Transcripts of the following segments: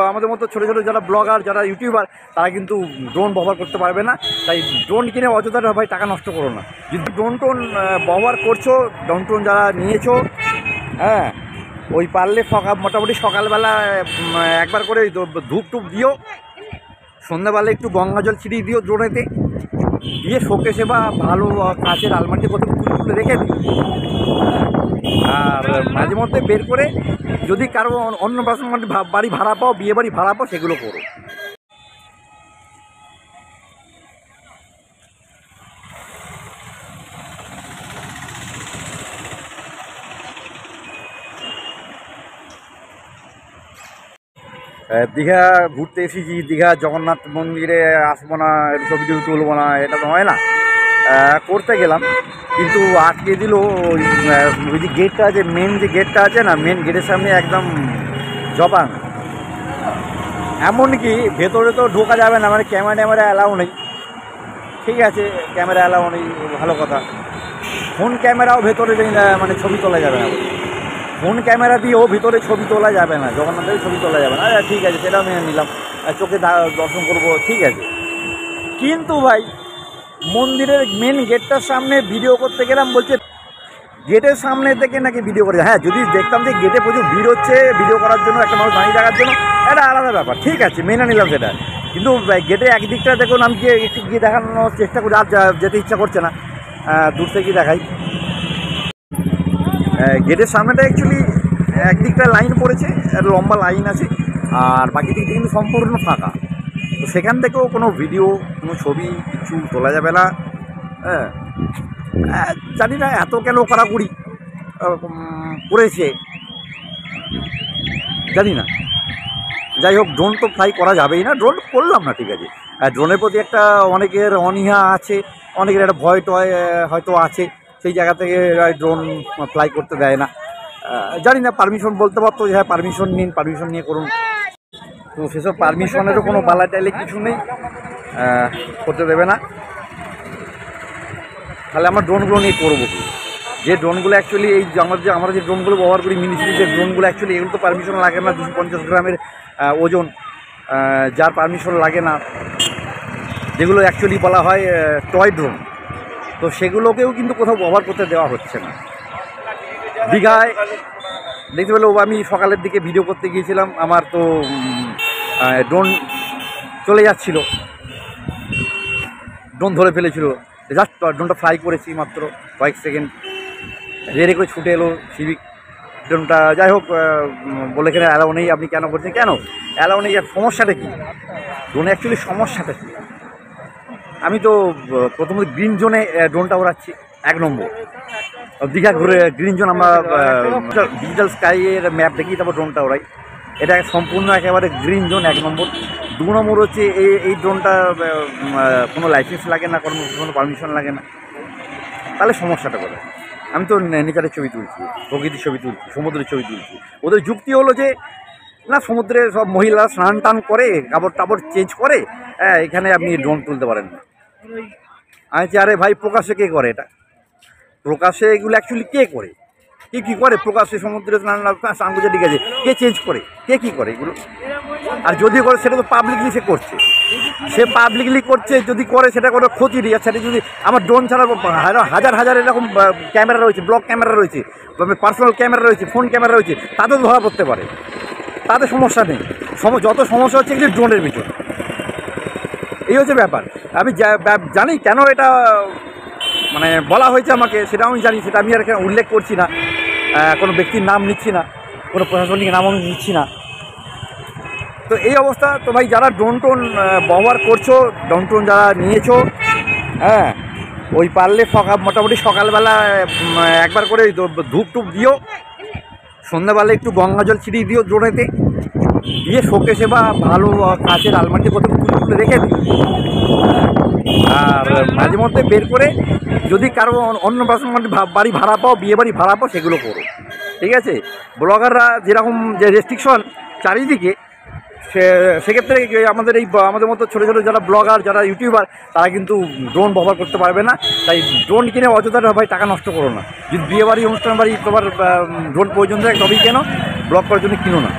আমাদের মতো ছোটো ছোটো যারা ব্লগার যারা ইউটিউবার তারা কিন্তু ড্রোন ব্যবহার করতে পারবে না। তাই ড্রোন কিনে অযথা ভাই টাকা নষ্ট করো না। যদি ড্রোন ব্যবহার করছো, ড্রোন যারা নিয়েছো, হ্যাঁ ওই পারলে মোটামুটি সকালবেলা একবার করে ধূপ টুপ দিও, সন্ধ্যাবেলা একটু গঙ্গা জল ছিটিয়ে দিও ড্রোনেতে, দিয়ে শোকেসে বা ভালো কাঁচের আলমারিতে কোথাও তুলে রেখে দিও। আর মাঝে মধ্যে বের করে যদি কারো অন্য বাড়ি ভাড়া পাও, বিয়ে বাড়ি ভাড়া পাও, সেগুলো করো। দীঘা ঘুরতে এসেছি, দীঘা জগন্নাথ মন্দিরে আসবো না, ছবি তুলবো না, এটা তো হয় না। করতে গেলাম কিন্তু আটকে দিল ওই যে গেটটা আছে, মেন যে গেটটা আছে না, মেন গেটের সামনে একদম জবান। এমনকি ভেতরে তো ঢোকা যাবে না, মানে ক্যামেরা অ্যালাউ নেই। ঠিক আছে, ক্যামেরা অ্যালাউ নেই, ভালো কথা। ফোন ক্যামেরাও ভেতরে মানে ছবি তোলা যাবে না, ফোন ক্যামেরা দিয়েও ভিতরে ছবি তোলা যাবে না, জগন্নাথের ছবি তোলা যাবে না। ঠিক আছে, সেটাও মেনে নিলাম, চোখে দর্শন করবো, ঠিক আছে। কিন্তু ভাই মন্দিরের মেন গেটটার সামনে ভিডিও করতে গেলাম, বলছে গেটের সামনে থেকে নাকি ভিডিও করে। হ্যাঁ, যদি দেখতাম যে গেটে প্রচুর ভিড় হচ্ছে ভিডিও করার জন্য, একটা মানুষ দাঁড়িয়ে থাকার জন্য, এটা আলাদা ব্যাপার, ঠিক আছে, মেনে নিলাম সেটা। কিন্তু গেটে একদিকটা দেখুন, আমি গিয়ে একটু গিয়ে দেখানোর চেষ্টা করি, আর যেতে ইচ্ছা করছে না, দূর থেকে দেখাই। গেটের সামনেটা অ্যাকচুয়ালি একদিকটা লাইন পড়েছে, লম্বা লাইন আছে, আর বাকি দিকটা কিন্তু সম্পূর্ণ ফাঁকা। তো সেখান থেকেও কোনো ভিডিও, কোনো ছবি কিছু তোলা যাবে না। হ্যাঁ, জানি না এত কেন কড়াকড়ি করেছে, জানি না। যাই হোক, ড্রোন তো ফ্লাই করা যাবেই না, ড্রোন করলাম না, ঠিক আছে। ড্রোনের প্রতি একটা অনেকের অনীহা আছে, অনেকের একটা ভয় টয় হয়তো আছে, সেই জায়গা থেকে ড্রোন ফ্লাই করতে দেয় না। জানি না, পারমিশন বলতে পারতো যে হ্যাঁ পারমিশন নিন, পারমিশন নিয়ে করুন। তো সেসব পারমিশনেরও কোনো বালা টাইলে কিছু নেই, করতে দেবে না। তাহলে আমরা ড্রোনগুলো নিয়ে করবো কি? যে ড্রোনগুলো অ্যাকচুয়ালি এই আমরা যে ড্রোনগুলো ব্যবহার করি, মিনিস্ট্রি যে ড্রোনগুলো, অ্যাকচুয়ালি এগুলো তো পারমিশন লাগে না। 250 গ্রামের ওজন, যার পারমিশন লাগে না, যেগুলো অ্যাকচুয়ালি বলা হয় টয় ড্রোন, তো সেগুলোকেও কিন্তু কোথাও ব্যবহার করতে দেওয়া হচ্ছে না। দীঘায় দেখতে পেলো, আমি সকালের দিকে ভিডিও করতে গিয়েছিলাম, আমার তো ড্রোন চলে যাচ্ছিল, ড্রোন ধরে ফেলেছিল, জাস্ট ড্রোনটা ফ্লাই করেছি মাত্র কয়েক সেকেন্ড, রেড়ে করে ছুটে এলো সিভিক ড্রোনটা। যাই হোক, বলে এখানে অ্যালাউ নেই। আপনি কেন করছেন? কেন অ্যালাউ নেই? সমস্যাটা কী ড্রোনে? অ্যাকচুয়ালি সমস্যাটা কী? আমি তো প্রথমত গ্রিন জোনে ড্রোনটা ওড়াচ্ছি, 1 নম্বর। দীঘা ঘুরে গ্রিন জোন, আমরা ডিজিটাল স্কাইয়ের ম্যাপ দেখি তারপর ড্রোনটা ওড়াই। এটা সম্পূর্ণ একেবারে গ্রিন জোন, 1 নম্বর। 2 নম্বর হচ্ছে এই ড্রোনটা কোনো লাইসেন্স লাগে না, কোনো পারমিশন লাগে না। তাহলে সমস্যাটা করে, আমি তো নেচারের ছবি তুলছি, প্রকৃতির ছবি তুলছি, সমুদ্রের ছবি তুলছি। ওদের যুক্তি হলো যে না, সমুদ্রে সব মহিলা স্নান টান করে, কাপড় টাপড় চেঞ্জ করে, হ্যাঁ এখানে আপনি ড্রোন তুলতে পারেন না। আমি বলছি আরে ভাই, প্রকাশ্যে কে করে এটা? প্রকাশ্যে এগুলো অ্যাকচুয়ালি কে করে? কী করে প্রকাশ্যে সমুদ্রে স্নান করছে, ঠিক আছে, কে চেঞ্জ করে, কে কী করে এগুলো? আর যদি করে সেটা তো পাবলিকলি সে করছে, সে পাবলিকলি করছে, যদি করে সেটা কোনো ক্ষতি নেই। আর সেটা যদি আমার ড্রোন ছাড়া হাজার এরকম ক্যামেরা রয়েছে, ব্লক ক্যামেরা রয়েছে, পার্সোনাল ক্যামেরা রয়েছে, ফোন ক্যামেরা রয়েছে, তাতেও ধরা পড়তে পারে, তাতে সমস্যা নেই। যত সমস্যা হচ্ছে কিন্তু ড্রোনের ভিতর, এই হচ্ছে ব্যাপার। আমি জানি কেন এটা মানে বলা হয়েছে আমাকে, সেটা আমি জানি, সেটা আমি আর এখানে উল্লেখ করছি না, কোনো ব্যক্তির নাম নিচ্ছি না, কোনো প্রশাসনিক নাম আমি নিচ্ছি না। তো এই অবস্থা। তো ভাই, যারা ড্রোন ব্যবহার করছো, ড্রোন যারা নিয়েছো, হ্যাঁ ওই পারলে মোটামুটি সকালবেলা একবার করে ধূপ টুপ দিও, সন্ধ্যাবেলা একটু গঙ্গা জল ছিটিয়ে দিও ড্রোনেতে, দিয়ে শোকেসে বা ভালো কাঁচের আলমারিতে কোথাও তুলে রেখে দিও। আর মাঝে মধ্যে বের করে যদি কারো অন্য বাড়ি ভাড়া পাও, বিয়ে বাড়ি ভাড়া পাও, সেগুলো করো, ঠিক আছে। ব্লগাররা যেরকম যে রেস্ট্রিকশন চারিদিকে, সেক্ষেত্রে আমাদের মতো ছোটো ছোটো যারা ব্লগার যারা ইউটিউবার তারা কিন্তু ড্রোন ব্যবহার করতে পারবে না। তাই ড্রোন কিনে অযথা ভাই টাকা নষ্ট করো না। যদি বিয়ে বাড়ি, অনুষ্ঠান বাড়ি তোমার ড্রোন প্রয়োজন থাকে তবেই কেন, ব্লগ করার জন্য কিনো না,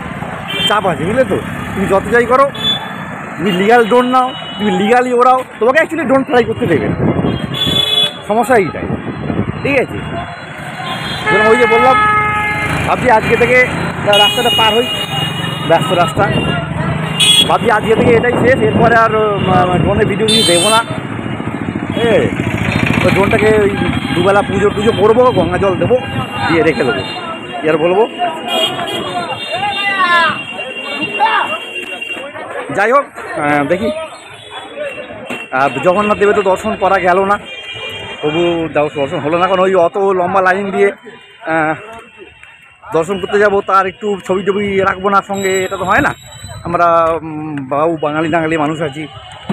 চাপ আছে, বুঝলে তো। তুমি যত যাই করো, তুমি লিগাল ড্রোন নাও, তুমি লিগালি ওরাও, তোমাকে অ্যাকচুয়ালি ড্রোন ফ্লাই করতে দেবে না। সমস্যা এইটাই, ঠিক আছে। যেমন ওই যে বললাম, ভাবছি আজকে থেকে রাস্তাটা পার হই, ব্যস্ত রাস্তা, ভাবছি আজকে থেকে এটাই শেষ, এরপরে আর ড্রোনে ভিডিও কিছু দেবো না। ওই ড্রোনটাকে ওই দুবেলা পুজো টুজো করবো, গঙ্গা জল দেবো, দিয়ে রেখে দেবো, কি আর বলবো। যাই হোক, দেখি জগন্নাথ দেবে তো দর্শন করা গেল না, তবু দর্শন হলো না, কারণ ওই অত লম্বা লাইন দিয়ে দর্শন করতে যাব, তার একটু ছবি টবি রাখবো না সঙ্গে, এটা তো হয় না। আমরা বাঙালি টাঙালি মানুষ আছি,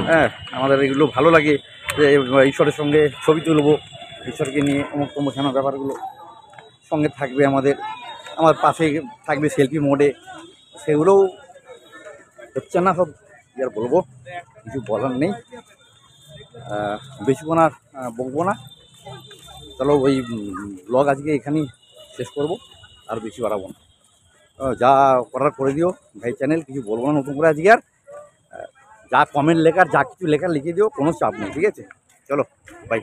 হ্যাঁ, আমাদের এগুলো ভালো লাগে যে ঈশ্বরের সঙ্গে ছবি তুলবো, ঈশ্বরকে নিয়ে অমুক তমুক হেন ব্যাপারগুলো সঙ্গে থাকবে, আমার পাশে থাকবে সেলফি মোডে, সেগুলোও হচ্ছে না। সব কি আর বলবো, কিছু বলার নেই, বেশিক্ষণ আর বকবো না। চলো ওই ব্লগ আজকে এখানেই শেষ করব, আর বেশি বাড়াবো না। যা করার করে দিও ভাই, চ্যানেল কিছু বলবো না নতুন করে আজকে আর। যা কমেন্ট লেখার, যা কিছু লেখার লিখে দিও, কোনো চাপ নেই, ঠিক আছে। চলো বাই।